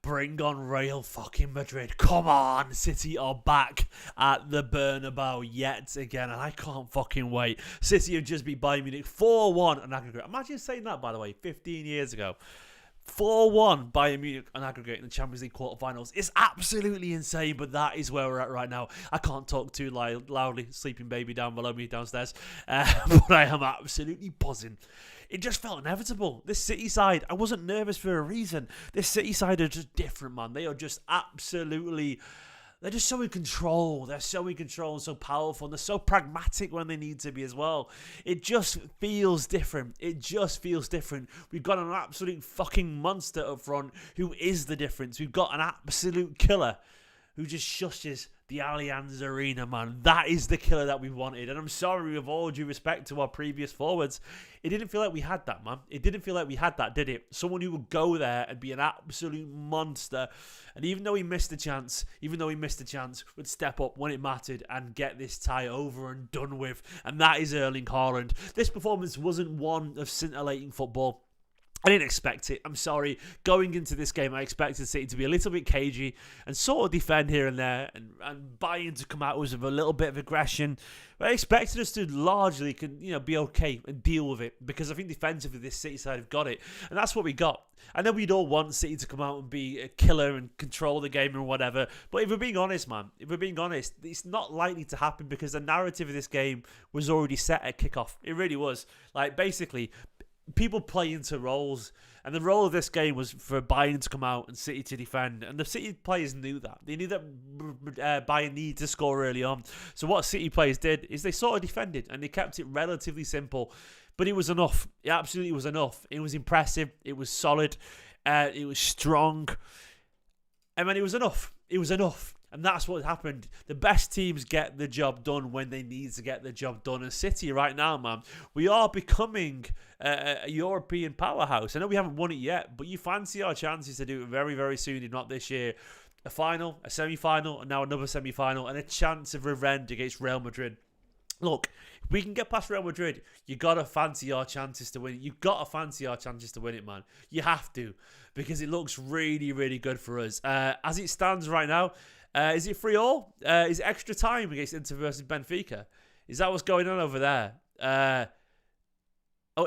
Bring on Real fucking Madrid. Come on. City are back at the Bernabeu yet again. And I can't fucking wait. City have just beat Bayern Munich 4-1 on aggregate. Imagine saying that, by the way, 15 years ago. 4-1 Bayern Munich on aggregate in the Champions League quarterfinals. It's absolutely insane, but that is where we're at right now. I can't talk too loudly. Sleeping baby down below me downstairs. But I am absolutely buzzing. It just felt inevitable. This City side, I wasn't nervous for a reason. This City side are just different, man. They are just absolutely... They're just so in control. They're so in control and so powerful. And they're so pragmatic when they need to be as well. It just feels different. It just feels different. We've got an absolute fucking monster up front who is the difference. We've got an absolute killer who just shushes the Allianz Arena, man. That is the killer that we wanted. And I'm sorry, with all due respect to our previous forwards, it didn't feel like we had that, man. It didn't feel like we had that, did it? Someone who would go there and be an absolute monster. And even though he missed the chance, would step up when it mattered and get this tie over and done with. And that is Erling Haaland. This performance wasn't one of scintillating football. I didn't expect it. I'm sorry. Going into this game, I expected City to be a little bit cagey and sort of defend here and there and Bayern to come out with a little bit of aggression. But I expected us to largely be okay and deal with it because I think defensively this City side have got it. And that's what we got. I know we'd all want City to come out and be a killer and control the game or whatever. But if we're being honest, man, it's not likely to happen because the narrative of this game was already set at kickoff. It really was. Like, basically... people play into roles, and the role of this game was for Bayern to come out and City to defend, and the City players knew that. They knew that Bayern needed to score early on. So what City players did is they sort of defended, and they kept it relatively simple, but it was enough. It absolutely was enough. It was impressive. It was solid. It was strong. I mean, it was enough. It was enough. And that's what happened. The best teams get the job done when they need to get the job done. And City right now, man, we are becoming a European powerhouse. I know we haven't won it yet, but you fancy our chances to do it very, very soon, if not this year. A final, a semi-final, and now another semi-final, and a chance of revenge against Real Madrid. Look, if we can get past Real Madrid, you got to fancy our chances to win it. You've got to fancy our chances to win it, man. You have to, because it looks really, really good for us. As it stands right now, is it 3-3? Is it extra time against Inter versus Benfica? Is that what's going on over there?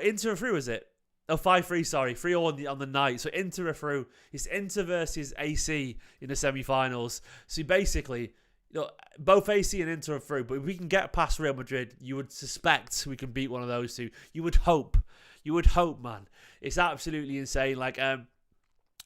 Inter through, is it? 5-3, sorry. 3-0 on the night. So Inter through. It's Inter versus AC in the semi-finals. So basically, both AC and Inter are through. But if we can get past Real Madrid, you would suspect we can beat one of those two. You would hope. You would hope, man. It's absolutely insane. Like,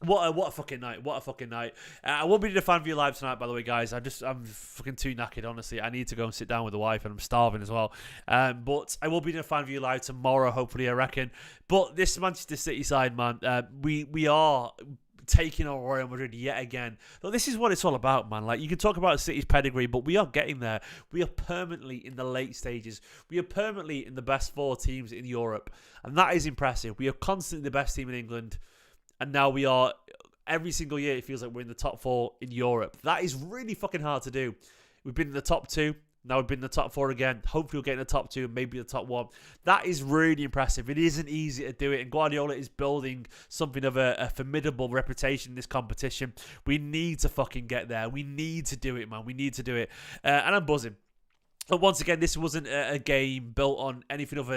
What a fucking night. What a fucking night. I won't be doing a fan view live tonight, by the way, guys. I'm fucking too knackered, honestly. I need to go and sit down with the wife, and I'm starving as well. But I will be doing a fan view live tomorrow, hopefully, I reckon. But this Manchester City side, man, we are taking on Real Madrid yet again. Look, this is what it's all about, man. Like, you can talk about City's pedigree, but we are getting there. We are permanently in the late stages. We are permanently in the best 4 teams in Europe. And that is impressive. We are constantly the best team in England. And now we are, every single year, it feels like we're in the top 4 in Europe. That is really fucking hard to do. We've been in the top 2. Now we've been in the top 4 again. Hopefully we'll get in the top 2 and maybe the top 1. That is really impressive. It isn't easy to do it. And Guardiola is building something of a formidable reputation in this competition. We need to fucking get there. We need to do it, man. We need to do it. And I'm buzzing. But once again, this wasn't a game built on anything of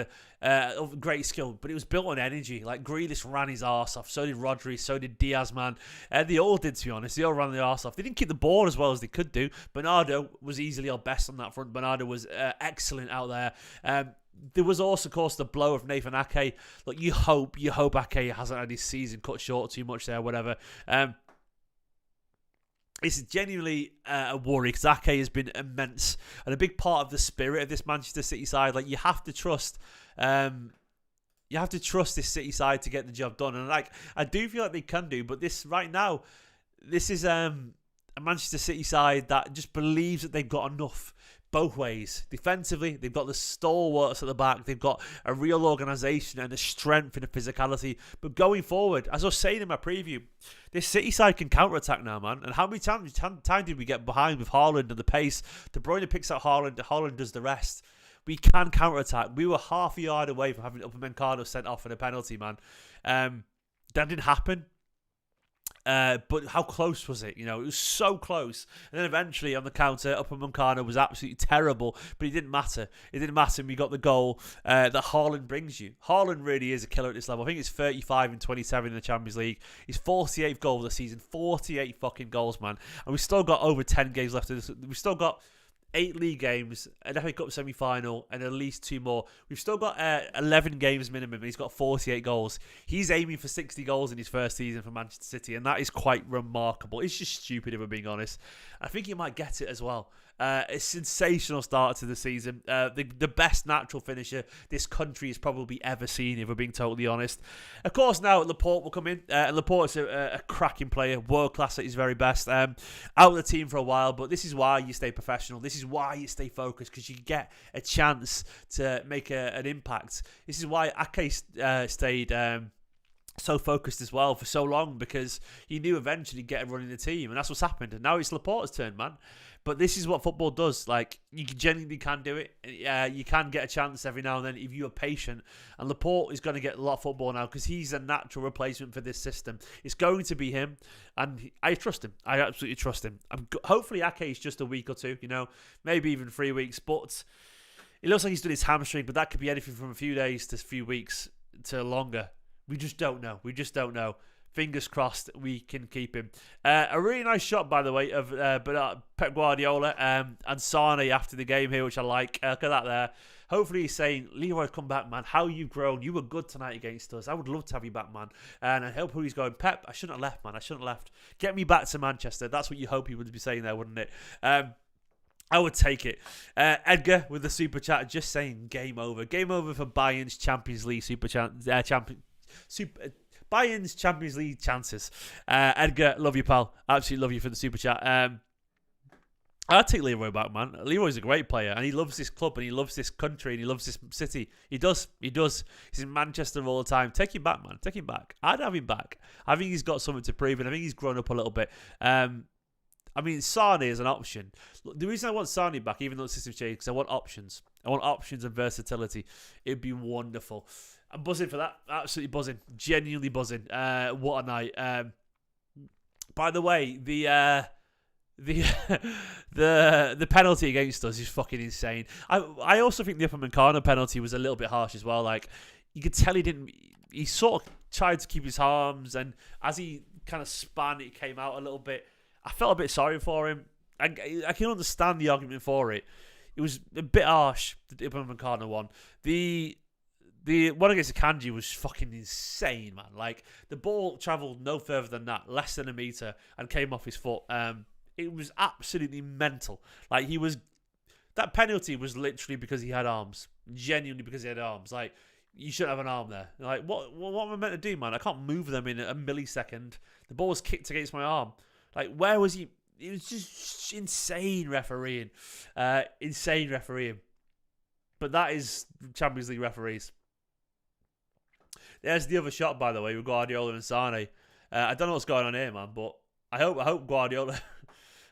great skill, but it was built on energy. Like, Grealish ran his arse off, so did Rodri, so did Diaz, man. They all did, to be honest. They all ran their arse off. They didn't keep the ball as well as they could do. Bernardo was easily our best on that front. Bernardo was excellent out there. There was also, of course, the blow of Nathan Ake. Look, you hope Ake hasn't had his season cut short too much there, whatever. It's genuinely a worry because Ake has been immense and a big part of the spirit of this Manchester City side. Like, you have to trust this City side to get the job done. And like, I do feel like they can do, but this right now, this is a Manchester City side that just believes that they've got enough both ways. Defensively, they've got the stalwarts at the back. They've got a real organisation and a strength and a physicality. But going forward, as I was saying in my preview, this City side can counter-attack now, man. And how many times did we get behind with Haaland and the pace? De Bruyne picks out Haaland. Haaland does the rest. We can counter-attack. We were half a yard away from having Upamecano sent off in a penalty, man. That didn't happen. But how close was it? You know, it was so close. And then eventually on the counter, Upamecano was absolutely terrible, but it didn't matter. It didn't matter. And we got the goal that Haaland brings you. Haaland really is a killer at this level. I think it's 35 and 27 in the Champions League. He's 48th goal of the season. 48 fucking goals, man. And we've still got over 10 games left. We've still got 8 league games, an FA Cup semi-final, and at least 2 more. We've still got 11 games minimum, and he's got 48 goals. He's aiming for 60 goals in his first season for Manchester City, and that is quite remarkable. It's just stupid, if we're being honest. I think he might get it as well. A sensational start to the season. The best natural finisher this country has probably ever seen, if we're being totally honest. Of course, now Laporte will come in. And Laporte's a cracking player, world class at his very best. Out of the team for a while, but this is why you stay professional. This is why you stay focused, because you get a chance to make an impact. This is why Ake stayed so focused as well for so long, because he knew eventually he'd get a run in the team, and that's what's happened. And now it's Laporte's turn, man. But this is what football does. Like, you genuinely can do it. You can get a chance every now and then if you are patient. And Laporte is going to get a lot of football now because he's a natural replacement for this system. It's going to be him. And I trust him. I absolutely trust him. Hopefully Ake is just a week or 2, maybe even 3 weeks. But it looks like he's done his hamstring, but that could be anything from a few days to a few weeks to longer. We just don't know. Fingers crossed we can keep him. A really nice shot, by the way, of Pep Guardiola and Sane after the game here, which I like. Look at that there. Hopefully he's saying, Leroy, come back, man. How you've grown. You were good tonight against us. I would love to have you back, man. And I hope he's going, Pep, I shouldn't have left, man. I shouldn't have left. Get me back to Manchester. That's what you hope he would be saying there, wouldn't it? I would take it. Edgar with the super chat just saying game over. Game over for Bayern's Champions League Bayern's Champions League chances. Edgar, love you, pal. Absolutely love you for the super chat. I'll take Leroy back, man. Leroy's a great player, and he loves this club, and he loves this country, and he loves this city. He does. He's in Manchester all the time. Take him back, man. Take him back. I'd have him back. I think he's got something to prove, and I think he's grown up a little bit. I mean, Sane is an option. The reason I want Sane back, even though the system's changed, because I want options. I want options and versatility. It'd be wonderful. I'm buzzing for that. Absolutely buzzing. Genuinely buzzing. What a night. By the way, the penalty against us is fucking insane. I also think the Upamecano penalty was a little bit harsh as well. Like, you could tell he sort of tried to keep his arms, and as he kind of span, it came out a little bit. I felt a bit sorry for him. I can understand the argument for it. It was a bit harsh, the Upamecano one. The one against Akanji was fucking insane, man. Like, the ball travelled no further than that, less than a metre, and came off his foot. It was absolutely mental. Like, that penalty was literally because he had arms. Genuinely because he had arms. Like, you shouldn't have an arm there. Like, what am I meant to do, man? I can't move them in a millisecond. The ball was kicked against my arm. Like, where was he? It was just insane refereeing. Insane refereeing. But that is Champions League referees. There's the other shot, by the way, with Guardiola and Sane. I don't know what's going on here, man, but I hope Guardiola...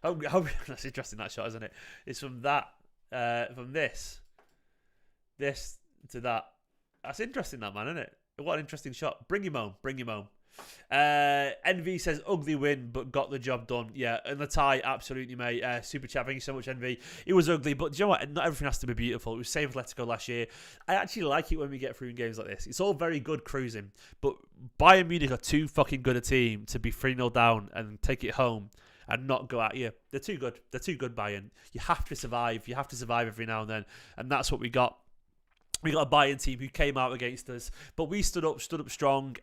that's interesting, that shot, isn't it? It's from that, from this to that. That's interesting, that, man, isn't it? What an interesting shot. Bring him home. NV says, ugly win, but got the job done. Yeah, and the tie, absolutely, mate. Super chat, thank you so much, NV. It was ugly, but do you know what? Not everything has to be beautiful. It was same Atletico last year. I actually like it when we get through in games like this. It's all very good cruising, but Bayern Munich are too fucking good a team to be 3-0 down and take it home and not go at you. They're too good. They're too good, Bayern. You have to survive. You have to survive every now and then, and that's what we got. We got a Bayern team who came out against us, but we stood up strong.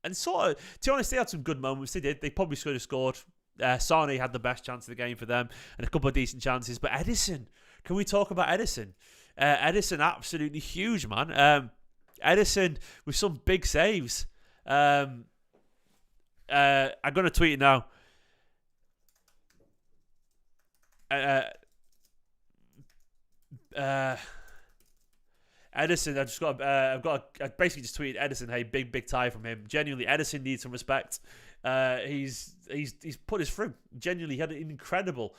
And sort of, to be honest, they had some good moments. They did. They probably should have scored. Sane had the best chance of the game for them and a couple of decent chances. But Edison, can we talk about Edison? Edison, absolutely huge, man. Edison with some big saves. I'm going to tweet it now. Edison, I basically just tweeted Edison, hey, big tie from him. Genuinely, Edison needs some respect. He's put us through. Genuinely, he had an incredible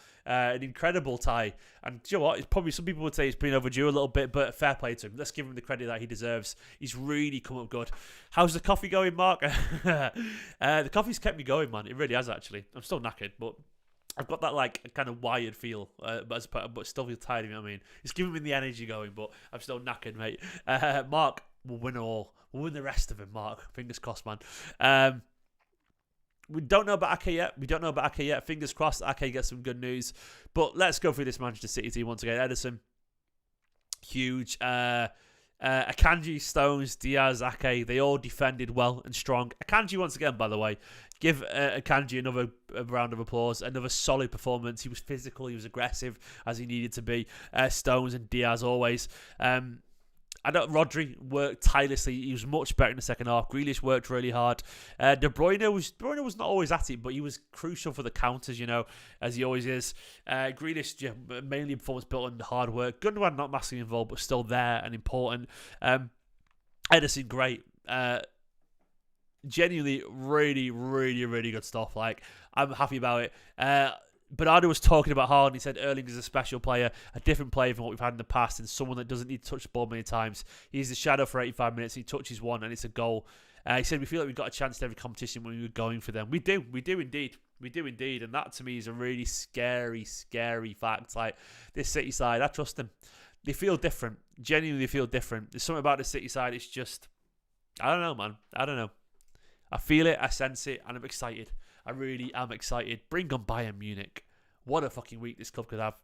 tie. And do you know what? It's probably, some people would say it's been overdue a little bit, but fair play to him. Let's give him the credit that he deserves. He's really come up good. How's the coffee going, Mark? The coffee's kept me going, man. It really has, actually. I'm still knackered, but I've got that like kind of wired feel, but still feel tired. You know what I mean? It's giving me the energy going, but I'm still knackered, mate. Mark will win it all. We'll win the rest of it, Mark. Fingers crossed, man. We don't know about Ake yet. Fingers crossed Ake gets some good news. But let's go through this Manchester City team once again. Ederson, huge. Akanji, Stones, Diaz, Ake, they all defended well and strong. Akanji, once again, by the way, give Akanji another round of applause. Another solid performance. He was physical. He was aggressive as he needed to be. Stones and Diaz always. I know Rodri worked tirelessly. He was much better in the second half. Grealish worked really hard. De Bruyne was not always at it, but he was crucial for the counters, you know, as he always is. Grealish, mainly a performance built on hard work. Gundogan not massively involved, but still there and important. Ederson, great. Genuinely, really, really, really good stuff. Like, I'm happy about it. Bernardo was talking about Haaland. He said Erling is a special player, a different player from what we've had in the past, and someone that doesn't need to touch the ball many times. He's the shadow for 85 minutes. He touches one, and it's a goal. He said we feel like we've got a chance in every competition when we were going for them. We do indeed. And that to me is a really scary, scary fact. Like, this City side, I trust them. They feel different. Genuinely feel different. There's something about the City side. It's just, I don't know, man. I don't know. I feel it. I sense it, and I'm excited. I really am excited. Bring on Bayern Munich. What a fucking week this club could have.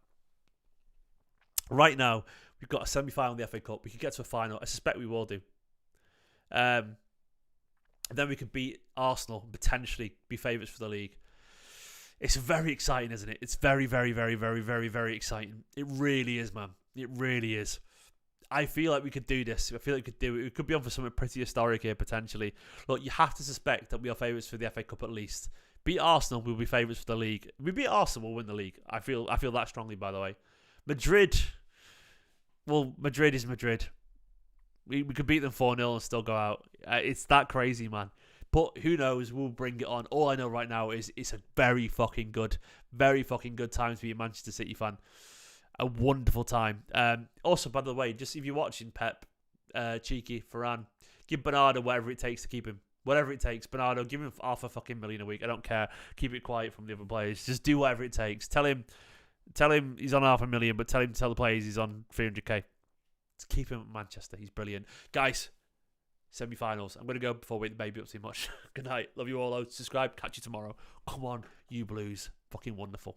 Right now, we've got a semi-final in the FA Cup. We could get to a final. I suspect we will do. Then we could beat Arsenal and potentially be favourites for the league. It's very exciting, isn't it? It's very, very, very, very, very, very exciting. It really is, man. It really is. I feel like we could do this. I feel like we could do it. We could be on for something pretty historic here, potentially. Look, you have to suspect that we are favourites for the FA Cup at least. Beat Arsenal, we'll be favourites for the league. If we beat Arsenal, we'll win the league. I feel that strongly, by the way. Madrid. Well, Madrid is Madrid. We could beat them 4-0 and still go out. It's that crazy, man. But who knows? We'll bring it on. All I know right now is it's a very fucking good time to be a Manchester City fan. A wonderful time. Also, by the way, just if you're watching Pep, cheeky, Varane, give Bernardo whatever it takes to keep him. Whatever it takes. Bernardo, give him half a fucking million a week. I don't care. Keep it quiet from the other players. Just do whatever it takes. Tell him he's on half a million, but tell the players he's on 300k. Just keep him at Manchester. He's brilliant. Guys, semi-finals. I'm going to go before we wake the baby up too much. Good night. Love you all. Subscribe. Catch you tomorrow. Come on, you Blues. Fucking wonderful.